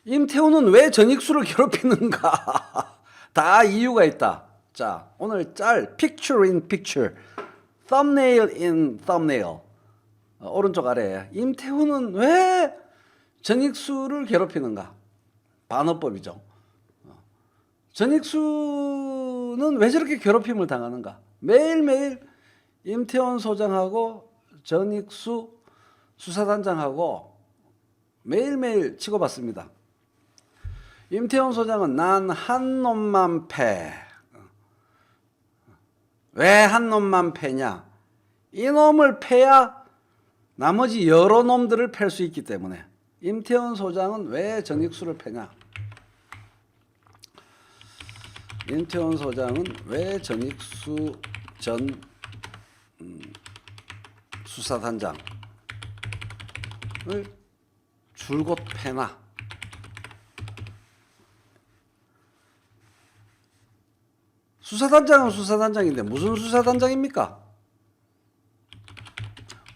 임태훈은 왜 전익수를 괴롭히는가? 다 이유가 있다. 자, 오늘 짤 picture in picture, thumbnail in thumbnail. 오른쪽 아래에 임태훈은 왜 전익수를 괴롭히는가? 반어법이죠. 전익수는 왜 저렇게 괴롭힘을 당하는가? 매일매일 임태훈 소장하고 전익수 수사단장하고 매일매일 치고받습니다. 임태훈 소장은 난 한 놈만 패. 왜 한 놈만 패냐? 이 놈을 패야 나머지 여러 놈들을 팰 수 있기 때문에. 임태훈 소장은 왜 전익수를 패냐? 임태훈 소장은 왜 전익수 전 수사단장을 줄곧 패나? 수사단장은 수사단장인데 무슨 수사단장입니까?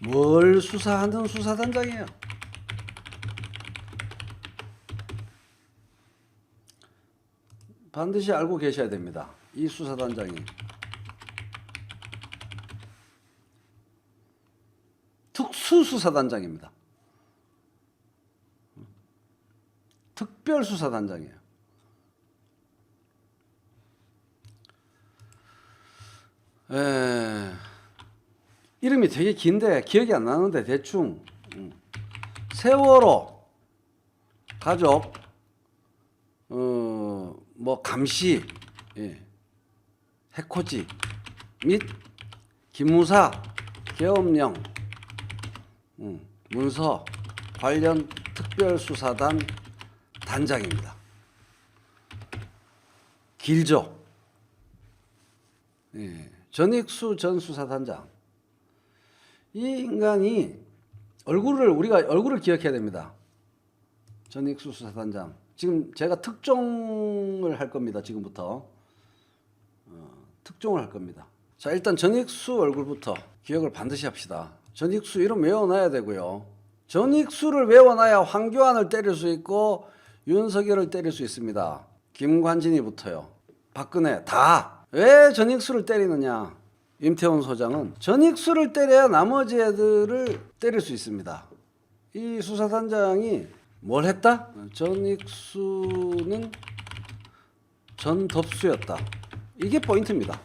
뭘 수사하는 수사단장이에요? 반드시 알고 계셔야 됩니다. 이 수사단장이 특수수사단장입니다. 특별수사단장이에요. 이름이 되게 긴데 기억이 안 나는데 대충 세월호 가족 뭐 감시 해코지 및 기무사 계엄령 문서 관련 특별수사단 단장입니다. 길죠. 전익수 전 수사단장. 이 인간이 우리가 얼굴을 기억해야 됩니다. 전익수 수사단장. 지금 제가 특종을 할 겁니다. 지금부터 특종을 할 겁니다. 자, 일단 전익수 얼굴부터 기억을 반드시 합시다. 전익수 이름 외워놔야 되고요. 전익수를 외워놔야 황교안을 때릴 수 있고 윤석열을 때릴 수 있습니다. 김관진이부터요. 박근혜 다. 왜 전익수를 때리느냐? 임태훈 소장은 전익수를 때려야 나머지 애들을 때릴 수 있습니다. 이 수사단장이 뭘 했다? 전익수는 전덥수였다. 이게 포인트입니다.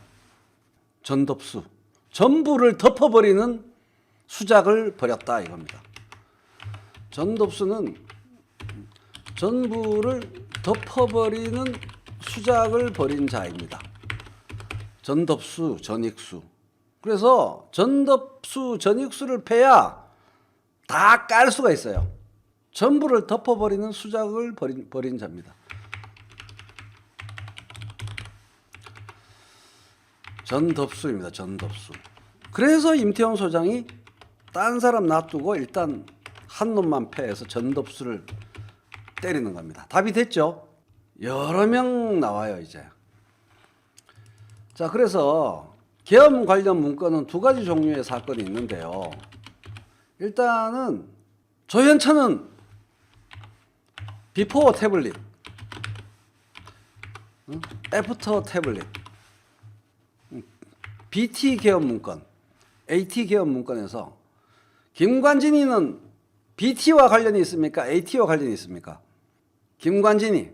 전덥수. 전부를 덮어버리는 수작을 벌였다 이겁니다. 전덥수는 전부를 덮어버리는 수작을 벌인 자입니다. 전덥수, 전익수. 그래서 전덥수, 전익수를 패야 다 깔 수가 있어요. 전부를 덮어버리는 수작을 벌인 자입니다. 전덥수입니다. 전덥수. 그래서 임태훈 소장이 딴 사람 놔두고 일단 한 놈만 패해서 전덥수를 때리는 겁니다. 답이 됐죠? 여러 명 나와요 이제. 자, 그래서 계엄 관련 문건은 두 가지 종류의 사건이 있는데요. 일단은 조현천은 비포 태블릿, 애프터 태블릿, BT 계엄 문건, AT 계엄 문건에서 김관진이는 BT와 관련이 있습니까? AT와 관련이 있습니까? 김관진이.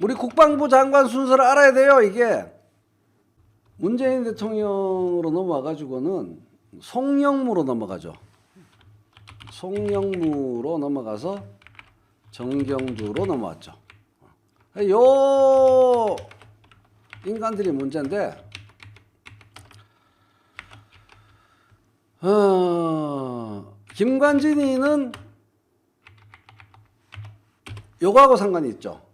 우리 국방부 장관 순서를 알아야 돼요. 이게 문재인 대통령으로 넘어와가지고는 송영무로 넘어가죠. 송영무로 넘어가서 정경주로 넘어왔죠. 요 인간들이 문제인데 김관진이는 요거하고 상관이 있죠.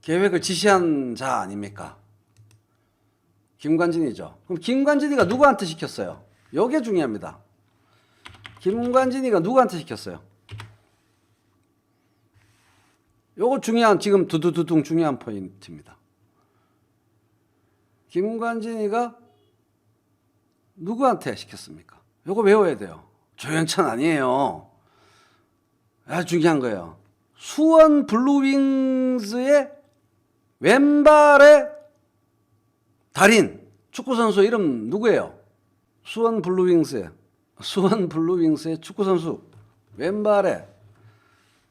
계획을 지시한 자 아닙니까? 김관진이죠. 그럼 김관진이가 누구한테 시켰어요? 요게 중요합니다. 김관진이가 누구한테 시켰어요? 요거 중요한, 지금 두두두둥 중요한 포인트입니다. 김관진이가 누구한테 시켰습니까? 요거 외워야 돼요. 조현천 아니에요. 아주 중요한 거예요. 수원 블루윙즈의 왼발의 달인 축구선수 이름 누구예요? 수원 블루윙스의 축구선수 왼발의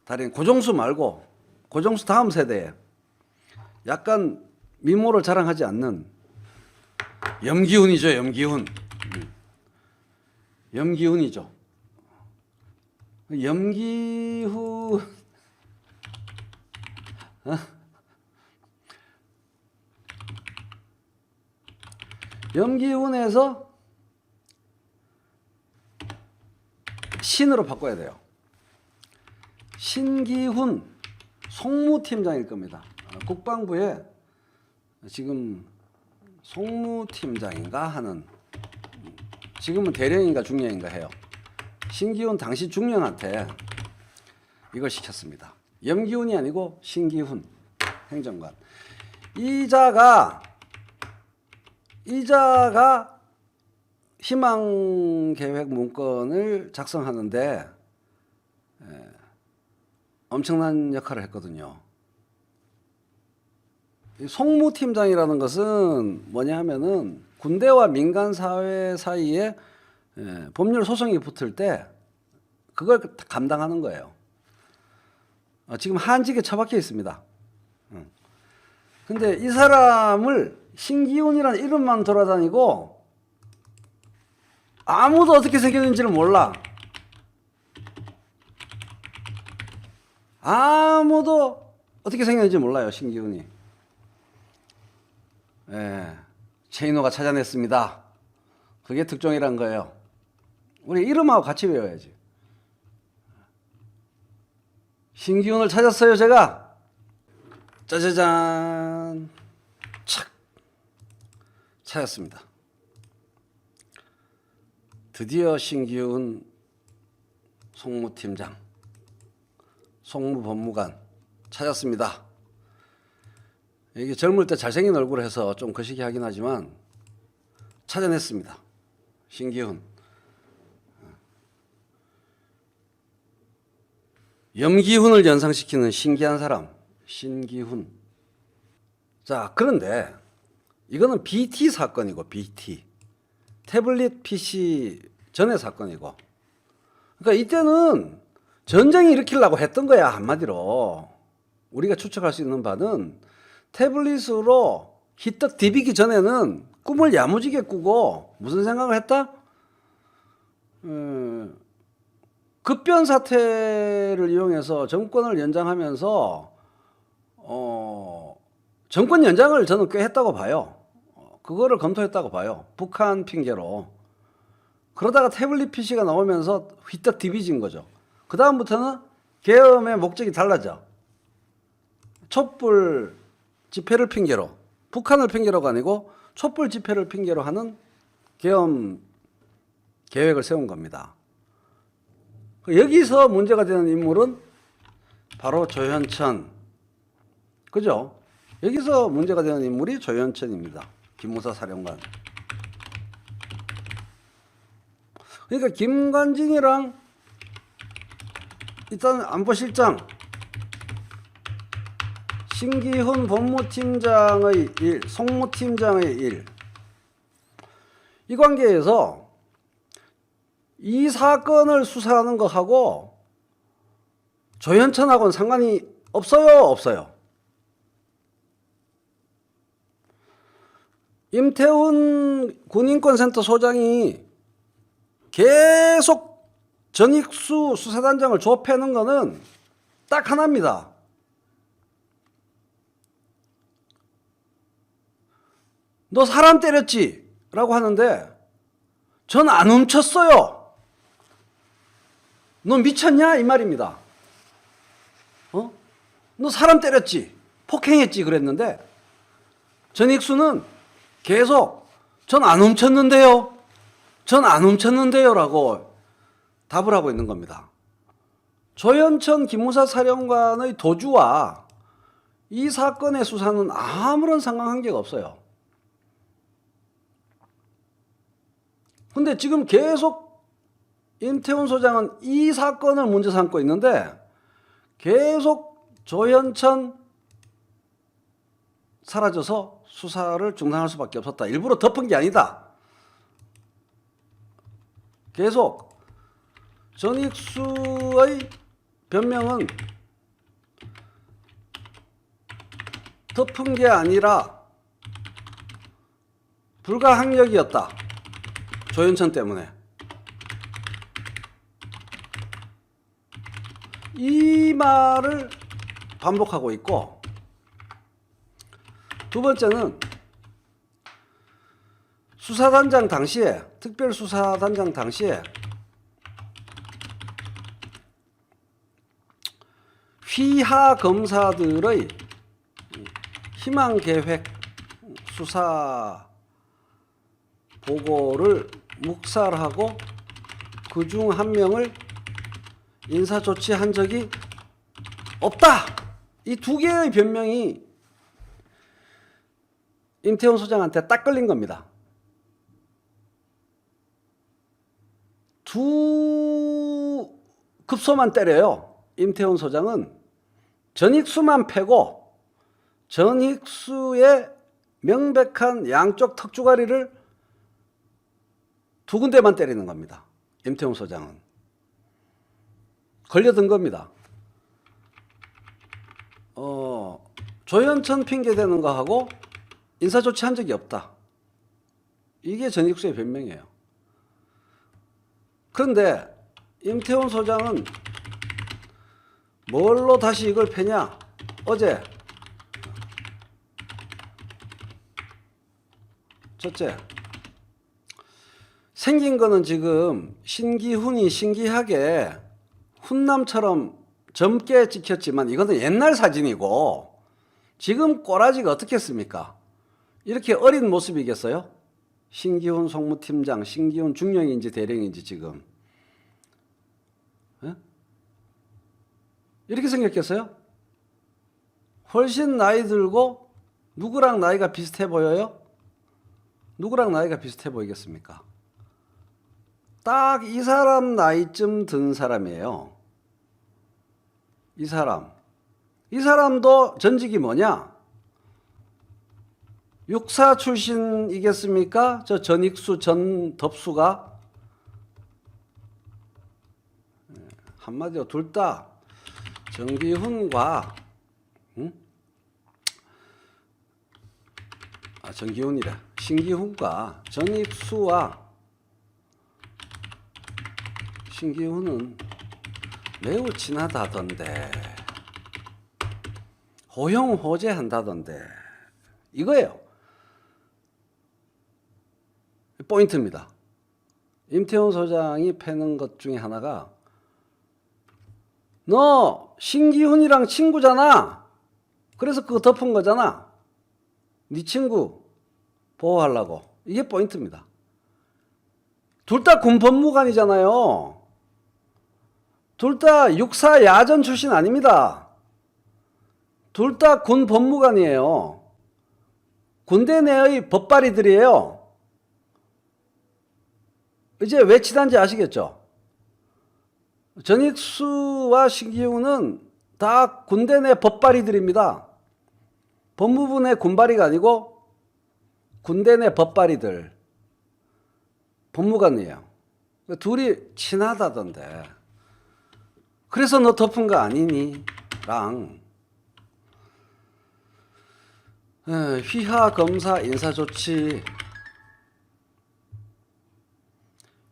달인 고정수 말고 고정수 다음 세대에 약간 미모를 자랑하지 않는 염기훈이죠. 염기훈이죠. 염기훈에서 신으로 바꿔야 돼요. 신기훈 송무팀장일 겁니다. 국방부에 지금 송무팀장인가 하는, 지금은 대령인가 중령인가 해요. 신기훈 당시 중령한테 이걸 시켰습니다. 염기훈이 아니고 신기훈 행정관. 이자가 희망계획 문건을 작성하는데 엄청난 역할을 했거든요. 이 송무팀장이라는 것은 뭐냐 하면은 군대와 민간사회 사이에 법률 소송이 붙을 때 그걸 감당하는 거예요. 지금 한직에 처박혀 있습니다. 근데 이 사람을 신기훈이라는 이름만 돌아다니고 아무도 어떻게 생겼는지를 몰라. 아무도 어떻게 생겼는지 몰라요, 신기훈이. 최인호가 찾아냈습니다. 그게 특종이란 거예요. 우리 이름하고 같이 외워야지. 신기훈을 찾았어요, 제가. 짜자잔. 착. 찾았습니다. 드디어 신기훈 송무팀장, 송무법무관 찾았습니다. 이게 젊을 때 잘생긴 얼굴을 해서 좀 거시기 하긴 하지만 찾아냈습니다. 신기훈. 염기훈을 연상시키는 신기한 사람, 신기훈. 자, 그런데 이거는 BT 사건이고, BT. 태블릿 PC 전의 사건이고. 그러니까 이때는 전쟁이 일으키려고 했던 거야, 한마디로. 우리가 추측할 수 있는 바는 태블릿으로 희떡 디비기 전에는 꿈을 야무지게 꾸고 무슨 생각을 했다? 급변 사태를 이용해서 정권을 연장하면서 정권 연장을 저는 꽤 했다고 봐요. 그거를 검토했다고 봐요. 북한 핑계로. 그러다가 태블릿 PC가 나오면서 휘떡 디비진 거죠. 그 다음부터는 계엄의 목적이 달라져. 촛불 집회를 핑계로, 북한을 핑계로가 아니고 촛불 집회를 핑계로 하는 계엄 계획을 세운 겁니다. 여기서 문제가 되는 인물은 바로 조현천. 그죠? 여기서 문제가 되는 인물이 조현천입니다. 기무사 사령관. 그러니까 김관진이랑 일단 안보실장, 신기훈 법무팀장의 일, 송무팀장의 일, 이 관계에서 이 사건을 수사하는 것하고 조현천하고는 상관이 없어요, 없어요? 임태훈 군인권센터 소장이 계속 전익수 수사단장을 좁혀는 거는 딱 하나입니다. 너 사람 때렸지? 라고 하는데 전 안 훔쳤어요. 너 미쳤냐? 이 말입니다. 너 사람 때렸지? 폭행했지? 그랬는데 전익수는 계속 전 안 훔쳤는데요. 전 안 훔쳤는데요. 라고 답을 하고 있는 겁니다. 조현천 기무사 사령관의 도주와 이 사건의 수사는 아무런 상관관계가 없어요. 근데 지금 계속 임태훈 소장은 이 사건을 문제 삼고 있는데 계속 조현천 사라져서 수사를 중단할 수밖에 없었다. 일부러 덮은 게 아니다. 계속 전익수의 변명은 덮은 게 아니라 불가항력이었다. 조현천 때문에. 이 말을 반복하고 있고, 두 번째는 수사단장 당시에, 특별수사단장 당시에 휘하 검사들의 희망계획 수사 보고를 묵살하고 그중 한 명을 인사조치한 적이 없다. 이 두 개의 변명이 임태훈 소장한테 딱 걸린 겁니다. 두 급소만 때려요. 임태훈 소장은 전익수만 패고 전익수의 명백한 양쪽 턱주가리를 두 군데만 때리는 겁니다. 임태훈 소장은. 걸려든 겁니다. 조현천 핑계대는 거하고 인사조치한 적이 없다. 이게 전익수의 변명이에요. 그런데 임태훈 소장은 뭘로 다시 이걸 패냐? 어제 첫째, 생긴 거는 지금 신기훈이 신기하게 훈남처럼 젊게 찍혔지만 이거는 옛날 사진이고 지금 꼬라지가 어떻겠습니까? 이렇게 어린 모습이겠어요? 신기훈 송무팀장, 신기훈 중령인지 대령인지 지금 이렇게 생겼겠어요? 훨씬 나이 들고 누구랑 나이가 비슷해 보여요? 누구랑 나이가 비슷해 보이겠습니까? 딱 이 사람 나이쯤 든 사람이에요. 이 사람도 전직이 뭐냐? 육사 출신이겠습니까? 저 전익수 전 덥수가 한마디로 둘 다 정기훈과 정기훈이래. 신기훈과 전익수와 신기훈은 매우 친하다던데, 호용호재한다던데, 이거예요. 포인트입니다. 임태훈 소장이 패는 것 중에 하나가 너 신기훈이랑 친구잖아. 그래서 그거 덮은 거잖아. 네 친구 보호하려고. 이게 포인트입니다. 둘 다 군 법무관이잖아요. 둘 다 육사 야전 출신 아닙니다. 둘 다 군 법무관이에요. 군대 내의 법바리들이에요. 이제 왜 친한지 아시겠죠? 전익수와 신기훈은 다 군대 내 법바리들입니다. 법무부 내 군바리가 아니고 군대 내 법바리들, 법무관이에요. 둘이 친하다던데. 그래서 너 덮은 거 아니니? 랑 휘하 검사 인사조치,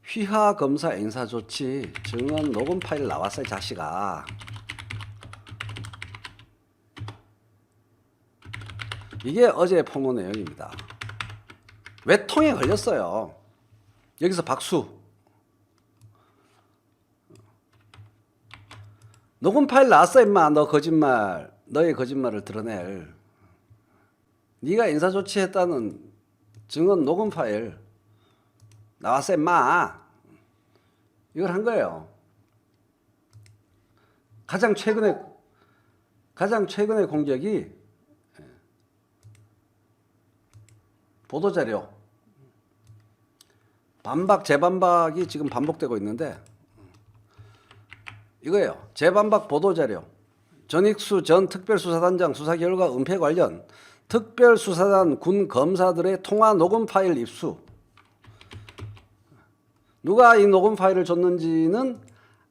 휘하 검사 인사조치 증언 녹음 파일 나왔어요. 자식아. 이게 어제 폭로 내용입니다. 외통에 걸렸어요. 여기서 박수. 녹음 파일 나왔어 임마. 너 거짓말, 너의 거짓말을 드러낼. 네가 인사조치했다는 증언 녹음 파일 나왔어 임마. 이걸 한 거예요. 가장 최근의 공격이 보도자료. 반박 재반박이 지금 반복되고 있는데 이거예요. 재반박 보도자료. 전익수 전 특별수사단장 수사 결과 은폐 관련 특별수사단 군 검사들의 통화 녹음 파일 입수. 누가 이 녹음 파일을 줬는지는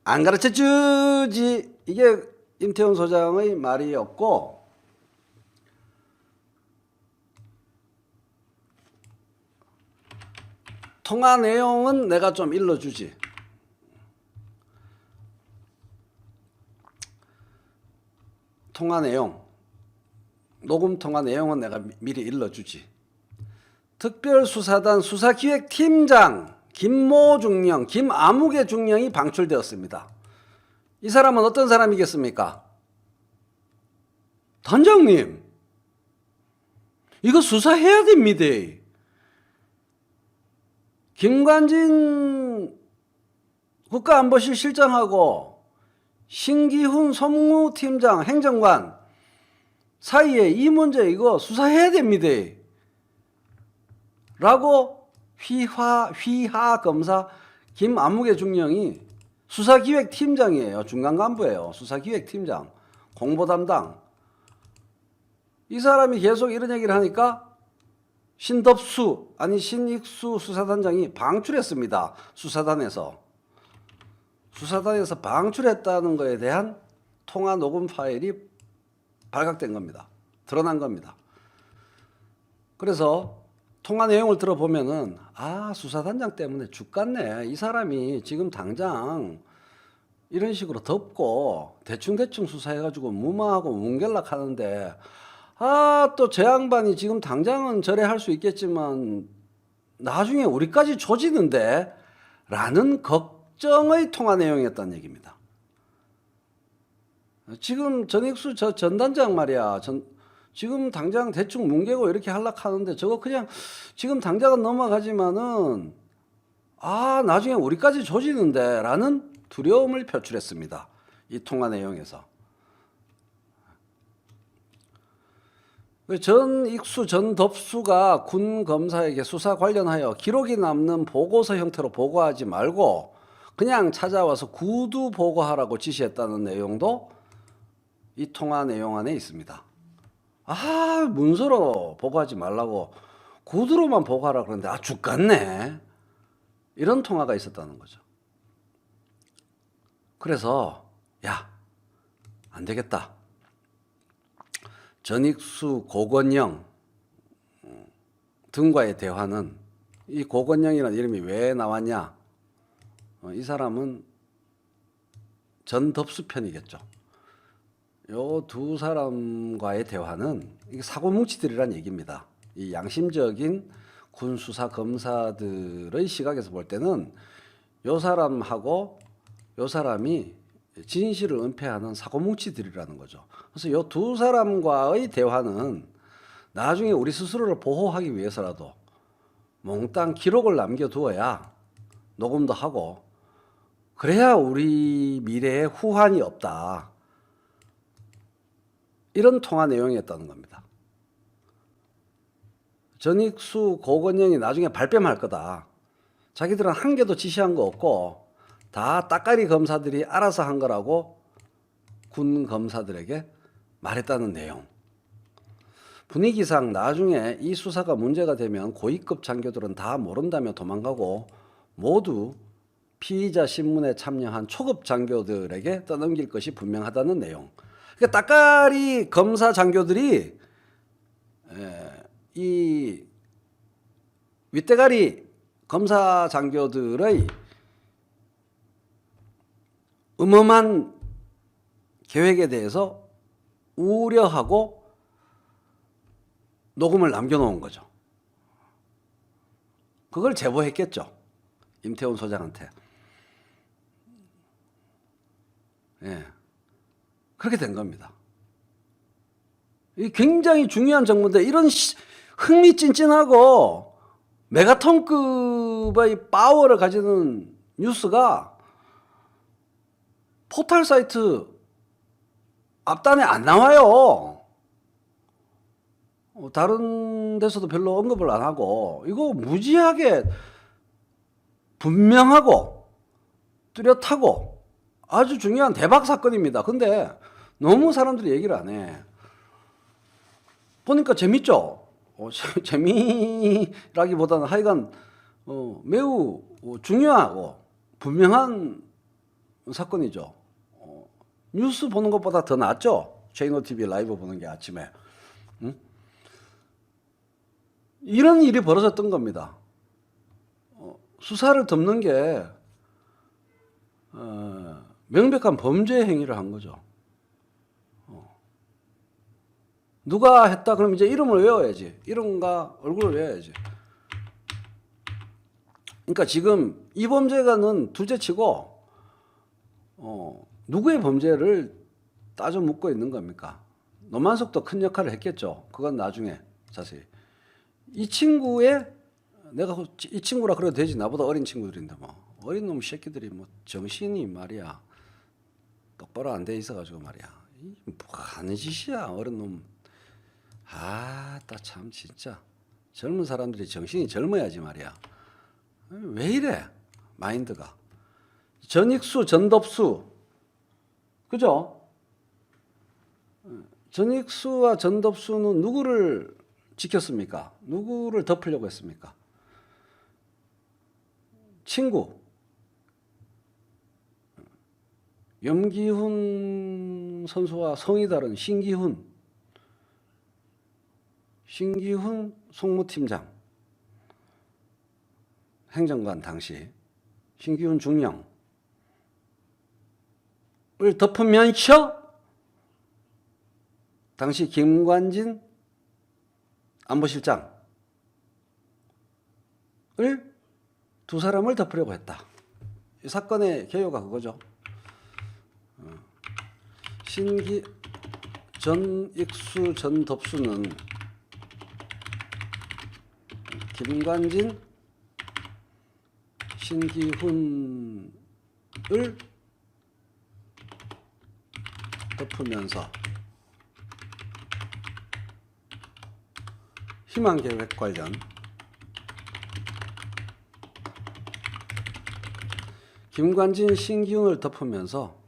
안 가르쳐주지. 이게 임태훈 소장의 말이었고, 통화 내용은 내가 좀 일러주지. 통화 내용, 녹음 통화 내용은 내가 미리 일러주지. 특별수사단 수사기획팀장 김모 중령, 김아무개 중령이 방출되었습니다. 이 사람은 어떤 사람이겠습니까? 단장님, 이거 수사해야 됩니다. 김관진 국가안보실 실장하고 신기훈 법무팀장 행정관 사이에 이 문제 이거 수사해야 됩니다. 라고 휘하 검사 김안무개 중령이 수사기획팀장이에요. 중간 간부예요. 수사기획팀장, 공보 담당. 이 사람이 계속 이런 얘기를 하니까 신덕수 아니 신익수 수사단장이 방출했습니다. 수사단에서 방출했다는 것에 대한 통화 녹음 파일이 발각된 겁니다. 드러난 겁니다. 그래서 통화 내용을 들어보면은 수사단장 때문에 죽겠네. 이 사람이 지금 당장 이런 식으로 덮고 대충 수사해가지고 무마하고 문결락 하는데 또 저 양반이 지금 당장은 저래 할 수 있겠지만 나중에 우리까지 조지는데 라는 걱정의 통화 내용이었다는 얘기입니다. 지금 전익수 저 전단장 말이야. 지금 당장 대충 뭉개고 이렇게 하려하는데 저거 그냥 지금 당장은 넘어가지만은 나중에 우리까지 조지는데 라는 두려움을 표출했습니다. 이 통화 내용에서. 전익수 전덥수가 군 검사에게 수사 관련하여 기록이 남는 보고서 형태로 보고하지 말고 그냥 찾아와서 구두 보고하라고 지시했다는 내용도 이 통화 내용 안에 있습니다. 문서로 보고하지 말라고 구두로만 보고하라 그러는데 죽겠네. 이런 통화가 있었다는 거죠. 그래서 안 되겠다. 전익수, 고건영 등과의 대화는 이 고건영이라는 이름이 왜 나왔냐? 이 사람은 전덥수 편이겠죠. 요 두 사람과의 대화는 이게 사고뭉치들이란 얘기입니다. 이 양심적인 군 수사 검사들의 시각에서 볼 때는 요 사람하고 요 사람이 진실을 은폐하는 사고뭉치들이라는 거죠. 그래서 요 두 사람과의 대화는 나중에 우리 스스로를 보호하기 위해서라도 몽땅 기록을 남겨두어야 녹음도 하고 그래야 우리 미래에 후환이 없다. 이런 통화 내용이었다는 겁니다. 전익수, 고건영이 나중에 발뺌할 거다. 자기들은 한 개도 지시한 거 없고 다 따까리 검사들이 알아서 한 거라고 군 검사들에게 말했다는 내용. 분위기상 나중에 이 수사가 문제가 되면 고위급 장교들은 다 모른다며 도망가고 모두 피의자 신문에 참여한 초급 장교들에게 떠넘길 것이 분명하다는 내용. 그러니까 따까리 검사 장교들이 이 윗대가리 검사 장교들의 음험한 계획에 대해서 우려하고 녹음을 남겨놓은 거죠. 그걸 제보했겠죠. 임태훈 소장한테. 그렇게 된 겁니다. 이 굉장히 중요한 정보인데 이런 흥미진진하고 메가톤급의 파워를 가지는 뉴스가 포털 사이트 앞단에 안 나와요. 다른 데서도 별로 언급을 안 하고 이거 무지하게 분명하고 뚜렷하고 아주 중요한 대박 사건입니다. 근데 너무 사람들이 얘기를 안 해. 보니까 재밌죠? 재미라기보다는 하여간 매우 중요하고 분명한 사건이죠. 뉴스 보는 것보다 더 낫죠? 제이노 TV 라이브 보는 게 아침에. 응? 이런 일이 벌어졌던 겁니다. 수사를 덮는 게 명백한 범죄 행위를 한 거죠. 누가 했다 그러면 이제 이름을 외워야지. 이름과 얼굴을 외워야지. 그러니까 지금 이 범죄가는 둘째치고 누구의 범죄를 따져 묻고 있는 겁니까? 노만석도 큰 역할을 했겠죠. 그건 나중에 자세히. 이 친구의 내가 이 친구라 그래도 되지. 나보다 어린 친구들인데 뭐 어린 놈 새끼들이 뭐 정신이 말이야 똑바로 안 돼 있어가지고 말이야. 뭐 하는 짓이야 어른 놈. 아따 참 진짜 젊은 사람들이 정신이 젊어야지 말이야. 왜 이래 마인드가. 전익수 전덥수 그죠? 전익수와 전덥수는 누구를 지켰습니까? 누구를 덮으려고 했습니까? 친구 염기훈 선수와 성이 다른 신기훈 송무팀장 행정관 당시 신기훈 중령을 덮으면서 당시 김관진 안보실장을 두 사람을 덮으려고 했다. 이 사건의 개요가 그거죠. 전익수 전덥수는 김관진 신기훈을 덮으면서 희망계획 관련 김관진 신기훈을 덮으면서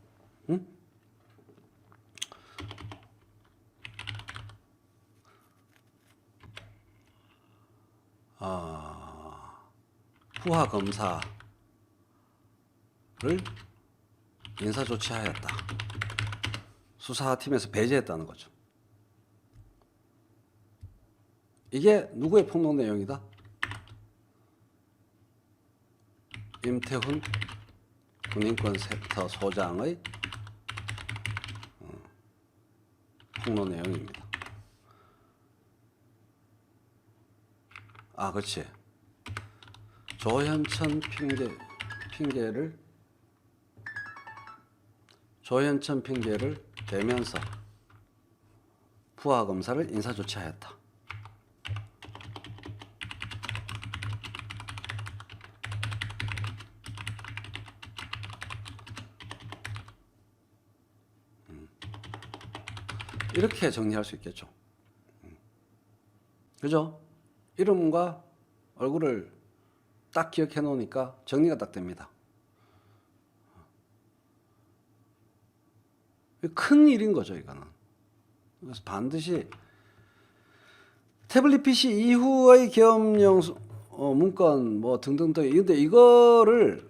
후하 검사를 인사조치하였다. 수사팀에서 배제했다는 거죠. 이게 누구의 폭로 내용이다? 임태훈 군인권센터 소장의 폭로 내용입니다. 아, 그렇지. 조현천 핑계를 대면서 부하 검사를 인사조치하였다. 이렇게 정리할 수 있겠죠. 그죠? 이름과 얼굴을 딱 기억해 놓으니까 정리가 딱 됩니다. 큰 일인 거죠, 이거는. 그래서 반드시 태블릿 PC 이후의 계엄령 문건 뭐 등등등. 근데 이거를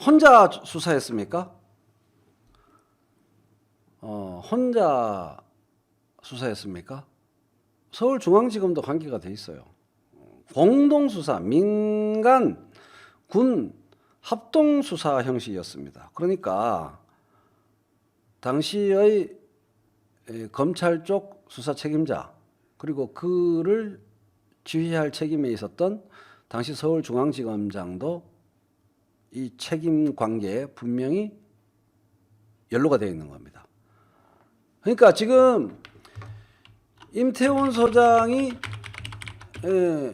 혼자 수사했습니까? 혼자 수사했습니까? 서울중앙지검도 관계가 돼 있어요. 공동수사, 민간, 군 합동수사 형식이었습니다. 그러니까 당시의 검찰 쪽 수사 책임자 그리고 그를 지휘할 책임에 있었던 당시 서울중앙지검장도 이 책임 관계에 분명히 연루가 되어 있는 겁니다. 그러니까 지금 임태훈 소장이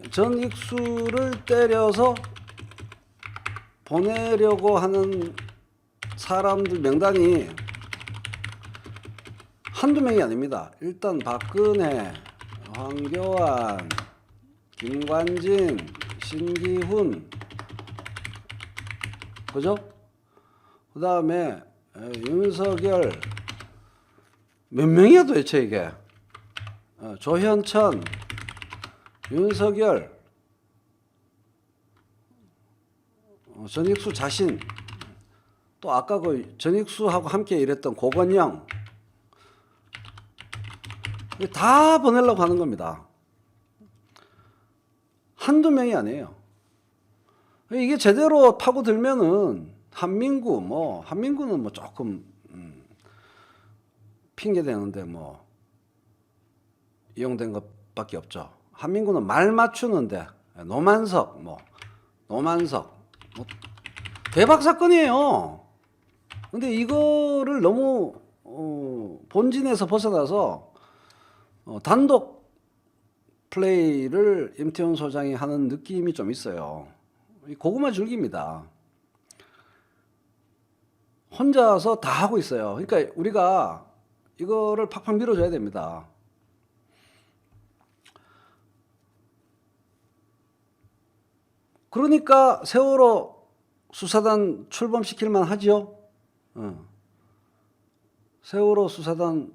전익수를 때려서 보내려고 하는 사람들 명단이 한두 명이 아닙니다. 일단 박근혜, 황교안, 김관진, 신기훈, 그죠? 그 다음에 윤석열, 몇 명이야 도대체 이게? 조현천, 윤석열, 전익수 자신, 또 아까 그 전익수하고 함께 일했던 고건영, 다 보내려고 하는 겁니다. 한두 명이 아니에요. 이게 제대로 파고들면은 한민구는 뭐 조금 핑계 대는데 뭐 이용된 것밖에 없죠. 한민구는 말 맞추는데 노만석 뭐 대박 사건이에요. 근데 이거를 너무 본진에서 벗어나서 단독 플레이를 임태훈 소장이 하는 느낌이 좀 있어요. 고구마 줄기입니다. 혼자서 다 하고 있어요. 그러니까 우리가 이거를 팍팍 밀어줘야 됩니다. 그러니까 세월호 수사단 출범시킬만 하죠. 세월호 수사단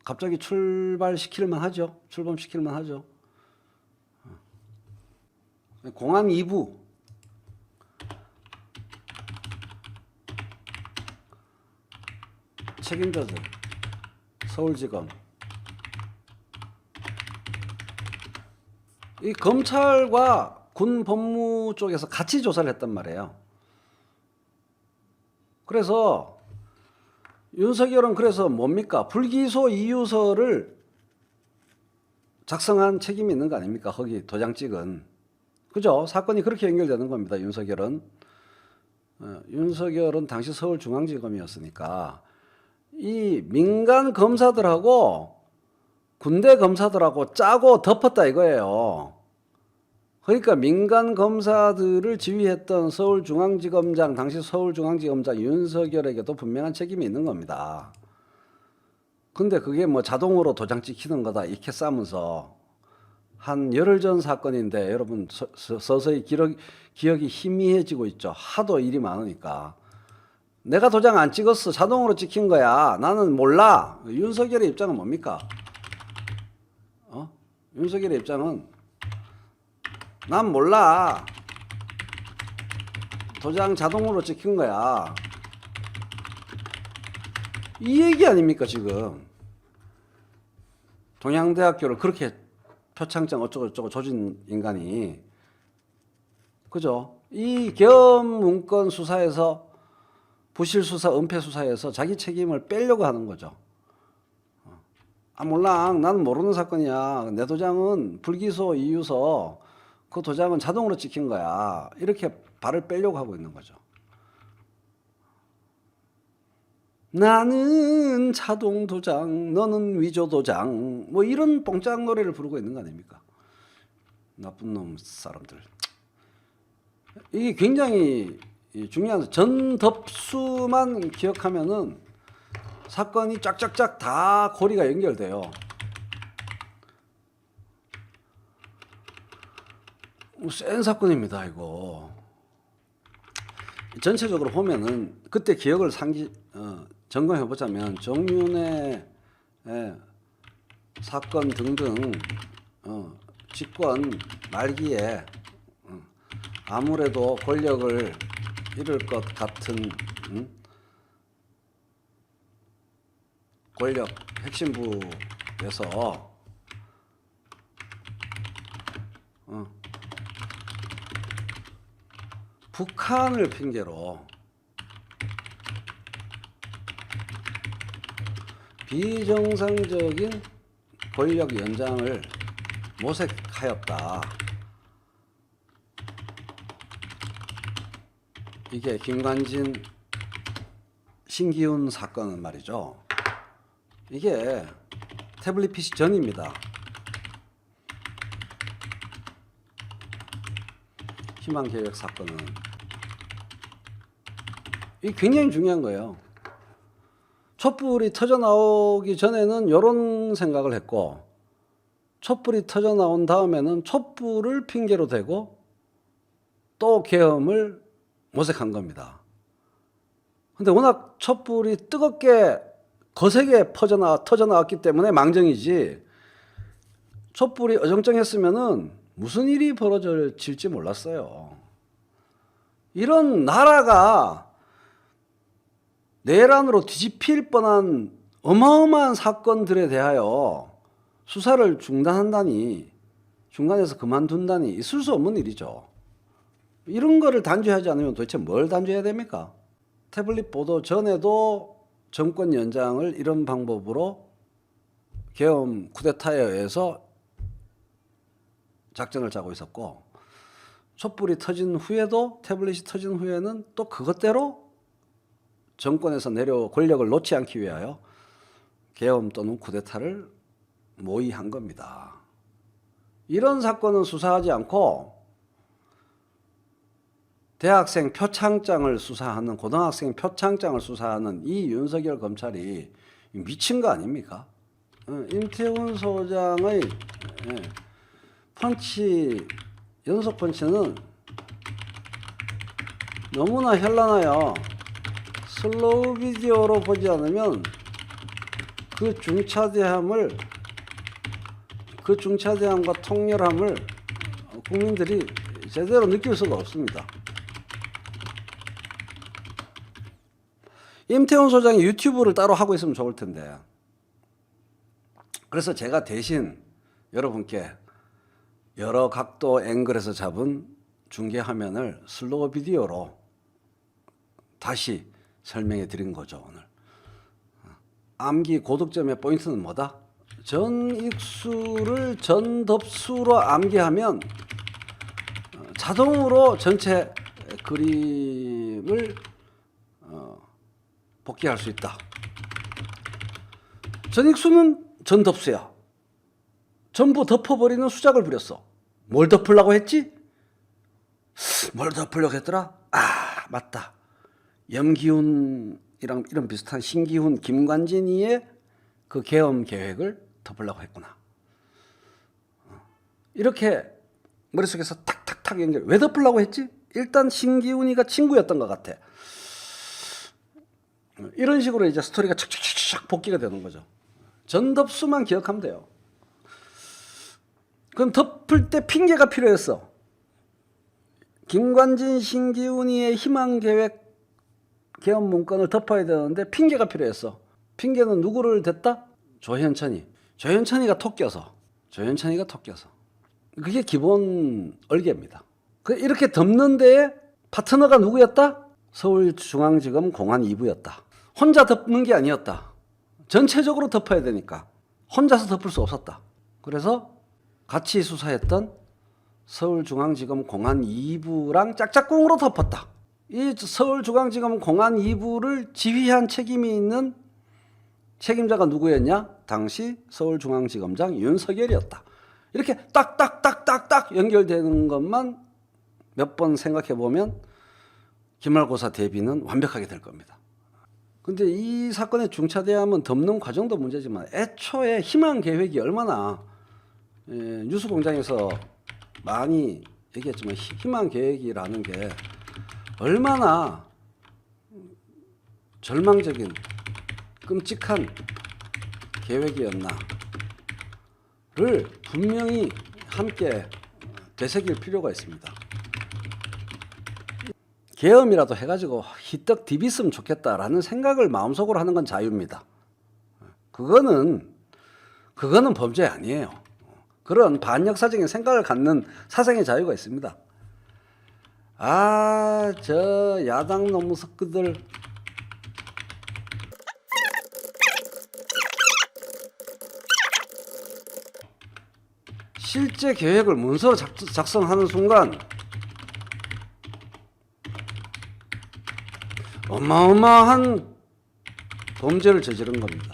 갑자기 출발시킬만 하죠. 출범시킬만 하죠. 공안 2부 책임자들 서울지검 이 검찰과 군 법무 쪽에서 같이 조사를 했단 말이에요. 그래서 윤석열은 그래서 뭡니까? 불기소 이유서를 작성한 책임이 있는 거 아닙니까? 거기 도장 찍은. 그죠? 사건이 그렇게 연결되는 겁니다. 윤석열은 당시 서울중앙지검이었으니까 이 민간 검사들하고 군대 검사들하고 짜고 덮었다 이거예요. 그러니까 민간 검사들을 지휘했던 서울중앙지검장, 당시 서울중앙지검장 윤석열에게도 분명한 책임이 있는 겁니다. 근데 그게 뭐 자동으로 도장 찍히는 거다 이렇게 싸면서 한 열흘 전 사건인데 여러분 서서히 기억이 희미해지고 있죠. 하도 일이 많으니까. 내가 도장 안 찍었어. 자동으로 찍힌 거야. 나는 몰라. 윤석열의 입장은 뭡니까? 윤석열의 입장은 난 몰라. 도장 자동으로 찍힌 거야. 이 얘기 아닙니까 지금. 동양대학교를 그렇게 표창장 어쩌고저쩌고 조진 인간이. 그죠? 이 계엄 문건 수사에서 부실수사, 은폐수사에서 자기 책임을 빼려고 하는 거죠. 몰라. 나는 모르는 사건이야. 내 도장은 불기소 이유서 그 도장은 자동으로 찍힌 거야. 이렇게 발을 빼려고 하고 있는 거죠. 나는 자동 도장, 너는 위조 도장, 뭐 이런 뽕짝 노래를 부르고 있는 거 아닙니까? 나쁜 놈 사람들. 이게 굉장히 중요한 전덥수만 기억하면은 사건이 쫙쫙쫙 다 고리가 연결돼요. 센 사건입니다, 이거. 전체적으로 보면은 그때 기억을 점검해 보자면 정윤회 사건 등등 집권 말기에 아무래도 권력을 잃을 것 같은 권력 핵심부에서 북한을 핑계로 비정상적인 권력 연장을 모색하였다. 이게 김관진, 신기훈 사건은 말이죠. 이게 태블릿 PC 전입니다. 희망계획 사건은 이게 굉장히 중요한 거예요. 촛불이 터져 나오기 전에는 이런 생각을 했고 촛불이 터져 나온 다음에는 촛불을 핑계로 대고 또 계엄을 모색한 겁니다. 근데 워낙 촛불이 뜨겁게 거세게 터져나왔기 때문에 망정이지, 촛불이 어정쩡했으면은 무슨 일이 벌어질지 몰랐어요. 이런 나라가 내란으로 뒤집힐 뻔한 어마어마한 사건들에 대하여 수사를 중단한다니, 중간에서 그만둔다니 있을 수 없는 일이죠. 이런 거를 단죄하지 않으면 도대체 뭘 단죄해야 됩니까? 태블릿 보도 전에도 정권 연장을 이런 방법으로 계엄 쿠데타에 의해서 작전을 짜고 있었고, 촛불이 터진 후에도, 태블릿이 터진 후에는 또 그것대로 정권에서 권력을 놓지 않기 위하여 계엄 또는 쿠데타를 모의한 겁니다. 이런 사건은 수사하지 않고 대학생 표창장을 수사하는, 고등학생 표창장을 수사하는 이 윤석열 검찰이 미친 거 아닙니까? 임태훈 소장의 펀치, 연속 펀치는 너무나 현란해요. 슬로우 비디오로 보지 않으면 그 중차대함과 통렬함을 국민들이 제대로 느낄 수가 없습니다. 임태훈 소장이 유튜브를 따로 하고 있으면 좋을 텐데, 그래서 제가 대신 여러분께 여러 각도 앵글에서 잡은 중계 화면을 슬로우 비디오로 다시 설명해 드린 거죠. 오늘 암기 고득점의 포인트는 뭐다? 전익수를 전덥수로 암기하면 자동으로 전체 그림을 복귀할 수 있다. 전익수는 전덥수야. 전부 덮어버리는 수작을 부렸어. 뭘 덮으려고 했지? 뭘 덮으려고 했더라? 맞다. 염기훈이랑 이런 비슷한 신기훈, 김관진이의 그 계엄 계획을 덮으려고 했구나. 이렇게 머릿속에서 탁탁탁 연결. 왜 덮으려고 했지? 일단 신기훈이가 친구였던 것 같아. 이런 식으로 이제 스토리가 착착착착 복귀가 되는 거죠. 전덥수만 기억하면 돼요. 그럼 덮을 때 핑계가 필요했어. 김관진, 신기훈이의 희망계획 계엄 문건을 덮어야 되는데 핑계가 필요했어. 핑계는 누구를 댔다? 조현천이가 톡 껴서. 그게 기본 얼개입니다. 이렇게 덮는 데에 파트너가 누구였다? 서울중앙지검 공안 2부였다. 혼자 덮는 게 아니었다. 전체적으로 덮어야 되니까 혼자서 덮을 수 없었다. 그래서 같이 수사했던 서울중앙지검 공안 2부랑 짝짝꿍으로 덮었다. 이 서울중앙지검 공안 2부를 지휘한 책임이 있는 책임자가 누구였냐? 당시 서울중앙지검장 윤석열이었다. 이렇게 딱딱딱딱딱 연결되는 것만 몇 번 생각해 보면 기말고사 대비는 완벽하게 될 겁니다. 근데 이 사건의 중차대함은 덮는 과정도 문제지만 애초에 희망 계획이 얼마나, 뉴스공장에서 많이 얘기했지만 희망 계획이라는 게 얼마나 절망적인 끔찍한 계획이었나를 분명히 함께 되새길 필요가 있습니다. 계엄이라도 해가지고 희떡 디비으면 좋겠다라는 생각을 마음속으로 하는 건 자유입니다. 그거는 범죄 아니에요. 그런 반역사적인 생각을 갖는 사상의 자유가 있습니다. 저 야당 놈석들 실제 계획을 문서로 작성하는 순간 어마어마한 범죄를 저지른 겁니다.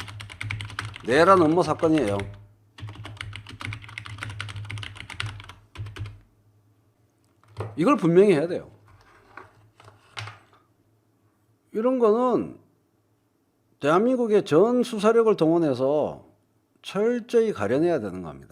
내란 음모 사건이에요. 이걸 분명히 해야 돼요. 이런 거는 대한민국의 전 수사력을 동원해서 철저히 가려내야 되는 겁니다.